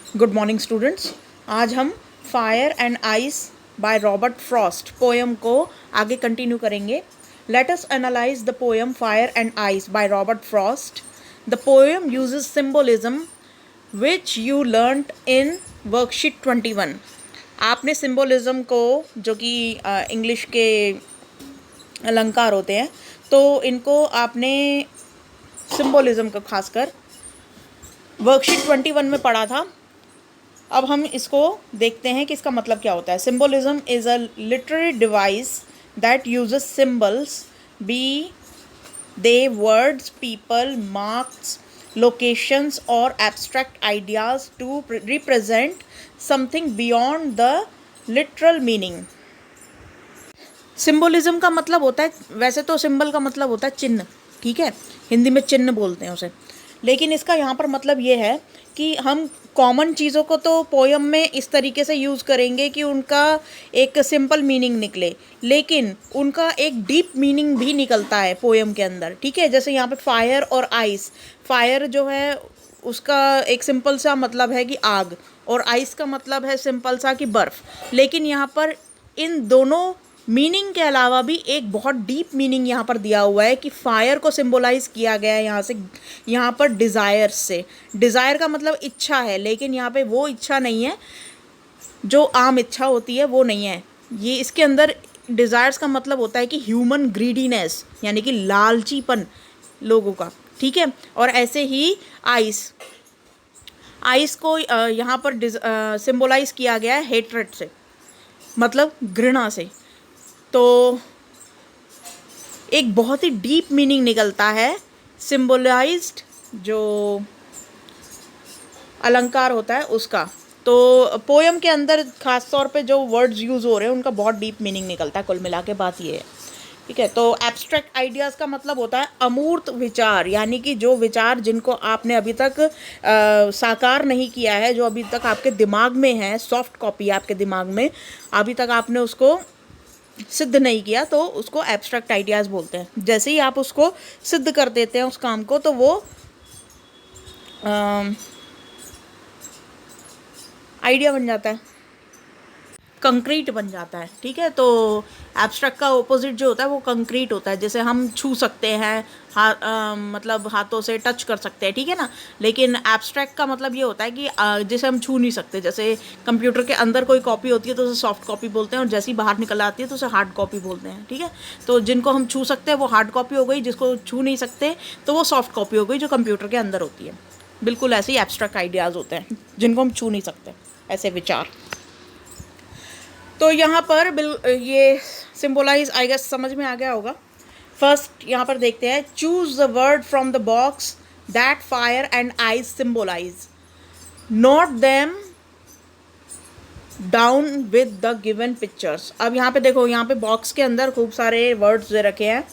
Good morning students. आज हम fire and ice by Robert Frost poem को आगे कंटिन्यू करेंगे। Let us analyse the poem Fire and ice by Robert Frost. The poem uses symbolism which you learned in worksheet 21। आपने symbolism को, जो कि English के अलंकार होते हैं, तो इनको आपने सिम्बोलिज्म का खासकर वर्कशीट 21 में पढ़ा था। अब हम इसको देखते हैं कि इसका मतलब क्या होता है। Symbolism is a literary device that uses symbols, be they words, people, marks, locations और abstract ideas to represent something beyond the literal meaning. Symbolism का मतलब होता है, वैसे तो सिंबल का मतलब होता है चिन्ह, ठीक है, हिंदी में चिन्ह बोलते हैं उसे। लेकिन इसका यहाँ पर मतलब ये है कि हम कॉमन चीज़ों को तो पोयम में इस तरीके से यूज़ करेंगे कि उनका एक सिंपल मीनिंग निकले, लेकिन उनका एक डीप मीनिंग भी निकलता है पोयम के अंदर, ठीक है। जैसे यहाँ पे फायर और आइस, फायर जो है उसका एक सिंपल सा मतलब है कि आग, और आइस का मतलब है सिंपल सा कि बर्फ़। लेकिन यहाँ पर इन दोनों मीनिंग के अलावा भी एक बहुत डीप मीनिंग यहाँ पर दिया हुआ है कि फायर को सिंबलाइज किया गया है यहाँ पर डिज़ायर से। डिज़ायर का मतलब इच्छा है, लेकिन यहाँ पे वो इच्छा नहीं है जो आम इच्छा होती है, वो नहीं है। ये इसके अंदर डिज़ायर्स का मतलब होता है कि ह्यूमन ग्रीडीनेस, यानी कि लालचीपन लोगों का, ठीक है। और ऐसे ही आइस, आइस को यहाँ पर सिंबलाइज किया गया है हेट्रेड से, मतलब घृणा से। तो एक बहुत ही डीप मीनिंग निकलता है सिंबलाइज्ड जो अलंकार होता है उसका। तो पोयम के अंदर खास तौर पे जो वर्ड्स यूज़ हो रहे हैं उनका बहुत डीप मीनिंग निकलता है। कुल मिला के बात ये है, ठीक है। तो एब्स्ट्रैक्ट आइडियाज़ का मतलब होता है अमूर्त विचार, यानी कि जो विचार जिनको आपने अभी तक साकार नहीं किया है, जो अभी तक आपके दिमाग में है, सॉफ्ट कॉपी आपके दिमाग में, अभी तक आपने उसको सिद्ध नहीं किया, तो उसको एब्स्ट्रैक्ट आइडियाज़ बोलते हैं। जैसे ही आप उसको सिद्ध कर देते हैं उस काम को, तो वो आइडिया बन जाता है, कंक्रीट बन जाता है, ठीक है। तो एब्स्ट्रैक्ट का ऑपोजिट जो होता है वो कंक्रीट होता है। जैसे हम छू सकते हैं, मतलब हाथों से टच कर सकते हैं, ठीक है ना। लेकिन एब्स्ट्रैक्ट का मतलब ये होता है कि जैसे हम छू नहीं सकते। जैसे कंप्यूटर के अंदर कोई कॉपी होती है तो उसे सॉफ्ट कॉपी बोलते हैं, और जैसे ही बाहर निकल आती है तो उसे हार्ड कॉपी बोलते हैं, ठीक है। तो जिनको हम छू सकते हैं वो हार्ड कॉपी हो गई, जिसको छू नहीं सकते तो वो सॉफ्ट कॉपी हो गई, जो कंप्यूटर के अंदर होती है। बिल्कुल ऐसे ही एब्स्ट्रैक्ट आइडियाज़ होते हैं जिनको हम छू नहीं सकते, ऐसे विचार। तो यहाँ पर ये सिम्बोलाइज आई गेस समझ में आ गया होगा। फर्स्ट यहाँ पर देखते हैं, choose the word from the box that fire and eyes symbolise, note them down with the given pictures. अब यहाँ पे देखो, यहाँ पे बॉक्स के अंदर खूब सारे वर्ड्स दे रखे हैं।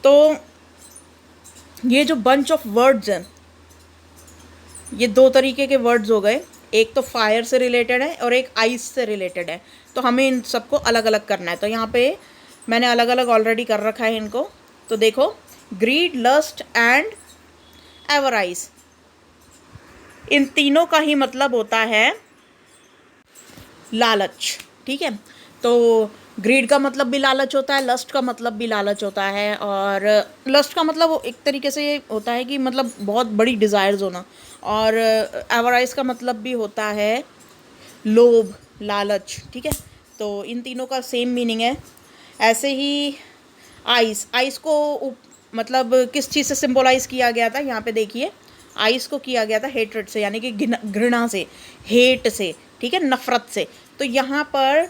तो ये जो बंच ऑफ वर्ड्स हैं, ये दो तरीके के वर्ड्स हो गए। एक तो फायर से रिलेटेड है और एक आइस से रिलेटेड है। तो हमें इन सबको अलग अलग करना है। तो यहाँ पे मैंने अलग अलग ऑलरेडी कर रखा है इनको। तो देखो, ग्रीड, लस्ट एंड एवराइज, इन तीनों का ही मतलब होता है लालच, ठीक है। तो ग्रीड का मतलब भी लालच होता है, लस्ट का मतलब भी लालच होता है। और लस्ट का मतलब एक तरीके से ये होता है कि मतलब बहुत बड़ी डिज़ायर्स होना। और एवराइज का मतलब भी होता है लोभ, लालच, ठीक है। तो इन तीनों का सेम मीनिंग है। ऐसे ही आइस, आइस को मतलब किस चीज़ से सिंबलाइज किया गया था, यहाँ पे देखिए, आइस को किया गया था हेट्रेड से, यानी कि घृणा से, हेट से, ठीक है, नफरत से। तो यहाँ पर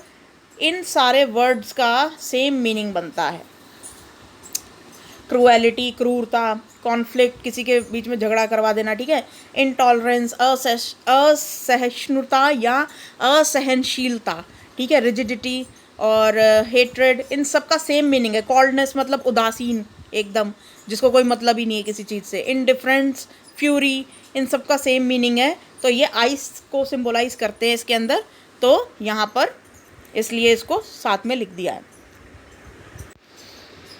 इन सारे वर्ड्स का सेम मीनिंग बनता है। क्रूएलिटी, क्रूरता, कॉन्फ्लिक्ट, किसी के बीच में झगड़ा करवा देना, ठीक है। इनटॉलरेंस, असहिष्णुता या असहनशीलता, ठीक है। रिजिडिटी और हेट्रेड, इन सब का सेम मीनिंग है। कॉल्डनेस मतलब उदासीन एकदम, जिसको कोई मतलब ही नहीं है किसी चीज़ से। इनडिफरेंस, फ्यूरी, इन सब का सेम मीनिंग है। तो ये आइस को सिंबलाइज करते हैं इसके अंदर, तो यहाँ पर इसलिए इसको साथ में लिख दिया है।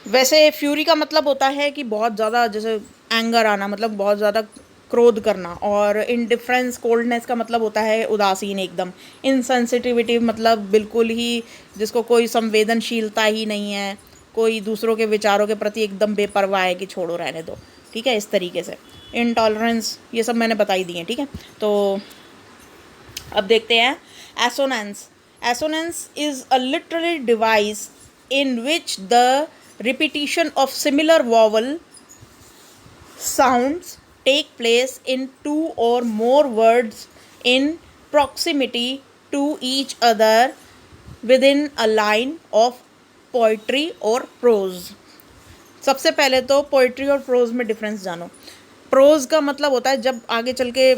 वैसे फ्यूरी का मतलब होता है कि बहुत ज़्यादा, जैसे एंगर आना, मतलब बहुत ज़्यादा क्रोध करना। और इनडिफरेंस, कोल्डनेस का मतलब होता है उदासीन एकदम। इनसेंसिटिविटी मतलब बिल्कुल ही जिसको कोई संवेदनशीलता ही नहीं है, कोई दूसरों के विचारों के प्रति एकदम बेपरवाह है कि छोड़ो रहने दो, ठीक है, इस तरीके से। इनटॉलरेंस, ये सब मैंने बताई दी है, ठीक है। तो अब देखते हैं assonance. Assonance is a literary device in which the repetition of similar vowel sounds take place in two or more words in proximity to each other within a line of poetry or prose। सबसे पहले तो poetry और pros में difference जानो। Pros का मतलब होता है जब आगे चल के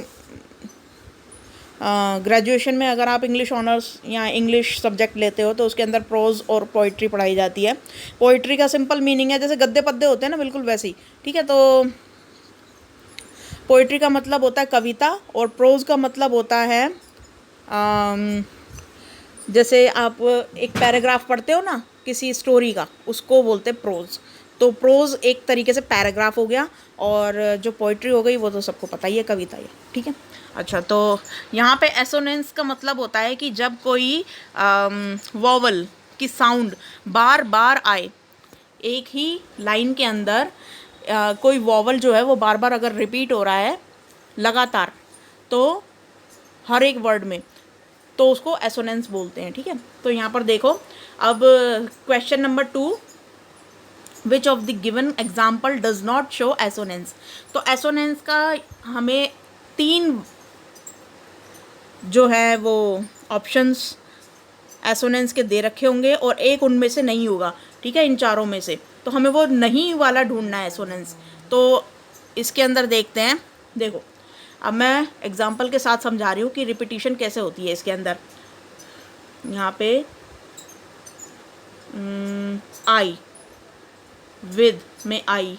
ग्रेजुएशन में अगर आप इंग्लिश ऑनर्स या इंग्लिश सब्जेक्ट लेते हो तो उसके अंदर प्रोज और पोइट्री पढ़ाई जाती है। पोइट्री का सिंपल मीनिंग है जैसे गद्दे पद्दे होते हैं ना, बिल्कुल वैसे ही, ठीक है। तो पोइट्री का मतलब होता है कविता और प्रोज का मतलब होता है जैसे आप एक पैराग्राफ पढ़ते हो ना किसी स्टोरी का, उसको बोलते हैं प्रोज। तो प्रोज एक तरीके से पैराग्राफ हो गया और जो पोइट्री हो गई वो तो सबको पता ही है, कविता ही, ठीक है। अच्छा, तो यहाँ पे एसोनेंस का मतलब होता है कि जब कोई वॉवल की साउंड बार बार आए, एक ही लाइन के अंदर कोई वॉवल जो है वो बार बार अगर रिपीट हो रहा है लगातार, तो हर एक वर्ड में, तो उसको एसोनेंस बोलते हैं, ठीक है। तो यहाँ पर देखो, अब question number 2, which of the given example does not show assonance. तो एसोनेंस का हमें 3 जो है वो ऑप्शंस एसोनेंस के दे रखे होंगे और एक उनमें से नहीं होगा, ठीक है, इन चारों में से। तो हमें वो नहीं वाला ढूंढना है एसोनेंस। तो इसके अंदर देखते हैं, देखो अब मैं एग्जांपल के साथ समझा रही हूँ कि रिपीटिशन कैसे होती है इसके अंदर। यहाँ पे आई, विद में आई,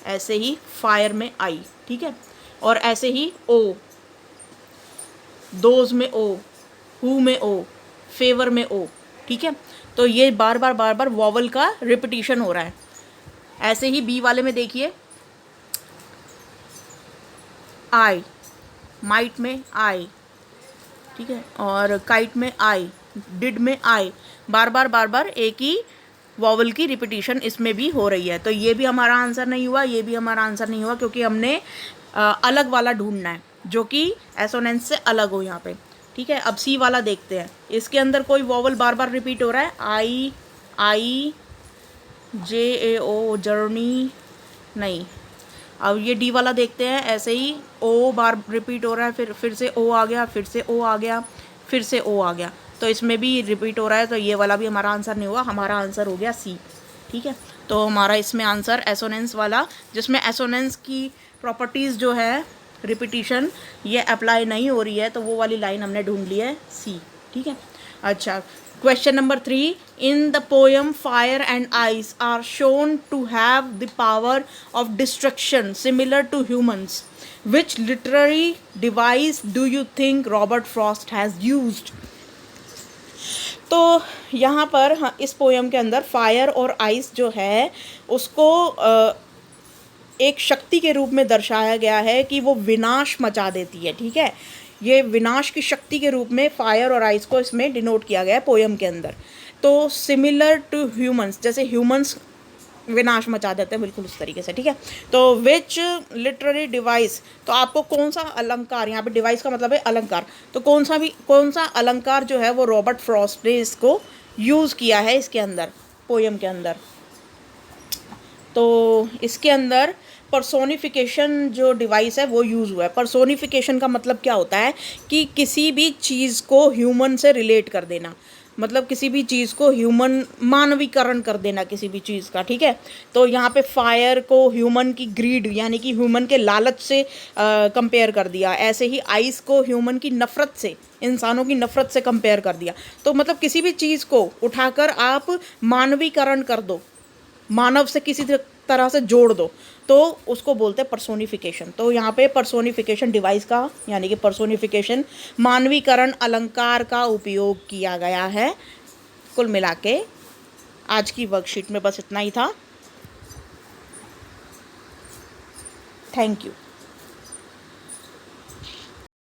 ऐसे ही फायर में आई, ठीक है, और ऐसे ही ओ, दोज में ओ, हु में ओ, फेवर में ओ, ठीक है। तो ये बार बार वॉवल का रिपीटिशन हो रहा है। ऐसे ही बी वाले में देखिए, आई, माइट में आई, ठीक है, और काइट में आई, डिड में आई, बार बार एक ही वॉवल की रिपीटिशन इसमें भी हो रही है। तो ये भी हमारा आंसर नहीं हुआ, ये भी हमारा आंसर नहीं हुआ, क्योंकि हमने अलग वाला ढूंढना है जो कि एसोनेंस से अलग हो यहाँ पे, ठीक है। अब सी वाला देखते हैं, इसके अंदर कोई वॉवल बार बार रिपीट हो रहा है, आई, आई, जे ए ओ, जर्नी, नहीं। अब ये डी वाला देखते हैं, ऐसे ही ओ बार रिपीट हो रहा है, फिर से ओ आ गया, फिर से ओ आ गया, फिर से ओ आ गया, तो इसमें भी रिपीट हो रहा है। तो ये वाला भी हमारा आंसर नहीं हुआ, हमारा आंसर हो गया सी, ठीक है। तो हमारा इसमें आंसर एसोनेंस वाला, जिसमें एसोनेंस की प्रॉपर्टीज़ जो है रिपीटिशन ये अप्लाई नहीं हो रही है, तो वो वाली लाइन हमने ढूंढ ली है सी, ठीक है। अच्छा, question number 3, in the poem Fire and Ice are shown to have the power of destruction similar to humans, which literary device do you think Robert Frost has used. तो यहाँ पर हाँ, इस पोएम के अंदर फायर और ice जो है उसको एक शक्ति के रूप में दर्शाया गया है कि वो विनाश मचा देती है, ठीक है। ये विनाश की शक्ति के रूप में फायर और आइस को इसमें डिनोट किया गया है पोएम के अंदर। तो सिमिलर टू ह्यूमंस, जैसे ह्यूमंस विनाश मचा देते हैं, बिल्कुल उस तरीके से, ठीक है। तो विच लिटरेरी डिवाइस, तो आपको कौन सा अलंकार, यहाँ पे डिवाइस का मतलब है अलंकार, तो कौन सा अलंकार जो है वो रॉबर्ट फ्रॉस्ट ने इसको यूज़ किया है इसके अंदर, पोएम के अंदर। तो इसके अंदर पर्सोनिफिकेशन जो डिवाइस है वो यूज़ हुआ है। पर्सोनिफिकेशन का मतलब क्या होता है कि किसी भी चीज़ को ह्यूमन से रिलेट कर देना, मतलब किसी भी चीज़ को ह्यूमन, मानवीकरण कर देना किसी भी चीज़ का, ठीक है। तो यहाँ पे फायर को ह्यूमन की ग्रीड यानी कि ह्यूमन के लालच से कंपेयर कर दिया, ऐसे ही आइस को ह्यूमन की नफ़रत से, इंसानों की नफ़रत से कंपेयर कर दिया। तो मतलब किसी भी चीज़ को उठाकर आप मानवीकरण कर दो, मानव से किसी तरह से जोड़ दो, तो उसको बोलते हैं पर्सोनिफिकेशन। तो यहाँ पे पर्सोनिफिकेशन डिवाइस का यानी कि पर्सोनिफिकेशन, मानवीकरण अलंकार का उपयोग किया गया है। कुल मिला के आज की वर्कशीट में बस इतना ही था। Thank you.